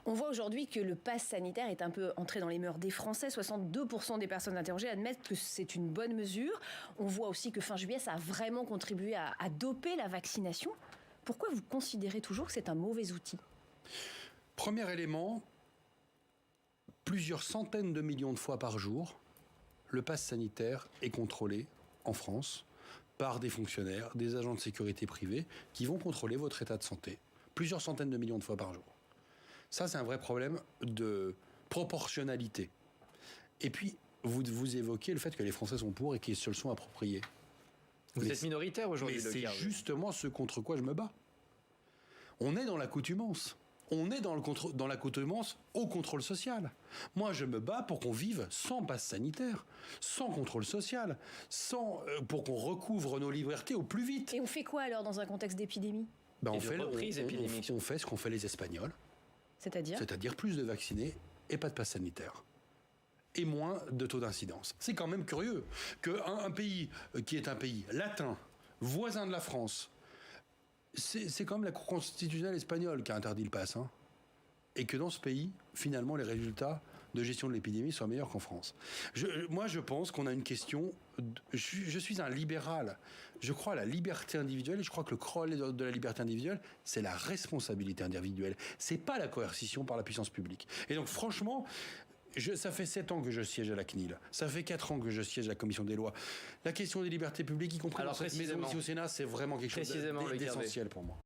On voit aujourd'hui que le pass sanitaire est un peu entré dans les mœurs des Français. 62% des personnes interrogées admettent que c'est une bonne mesure. On voit aussi que fin juillet, ça a vraiment contribué à doper la vaccination. Pourquoi vous considérez toujours que c'est un mauvais outil ? Premier élément, plusieurs centaines de millions de fois par jour, le pass sanitaire est contrôlé en France par des fonctionnaires, des agents de sécurité privés qui vont contrôler votre état de santé. Plusieurs centaines de millions de fois par jour. Ça, c'est un vrai problème de proportionnalité. Et puis, vous évoquez le fait que les Français sont pour et qu'ils se le sont appropriés. Vous êtes minoritaire aujourd'hui, mais c'est justement ce contre quoi je me bats. On est dans l'accoutumance. On est dans l'accoutumance au contrôle social. Moi, je me bats pour qu'on vive sans passe sanitaire, sans contrôle social, pour qu'on recouvre nos libertés au plus vite. Et on fait quoi alors dans un contexte d'épidémie ? On fait ce qu'ont fait les Espagnols. C'est-à-dire plus de vaccinés et pas de passe sanitaire. Et moins de taux d'incidence. C'est quand même curieux qu'un pays qui est un pays latin, voisin de la France, c'est quand même la Cour constitutionnelle espagnole qui a interdit le pass. Et que dans ce pays, finalement, les résultats de gestion de l'épidémie soient meilleurs qu'en France. Moi, je pense qu'on a une question... Je suis un libéral. Je crois à la liberté individuelle et je crois que le corollaire de la liberté individuelle, c'est la responsabilité individuelle. C'est pas la coercition par la puissance publique. Et donc, franchement... ça fait 7 ans que je siège à la CNIL. Ça fait 4 ans que je siège à la Commission des lois. La question des libertés publiques, y compris dans cette maison ici au Sénat, c'est vraiment quelque chose d'essentiel pour moi.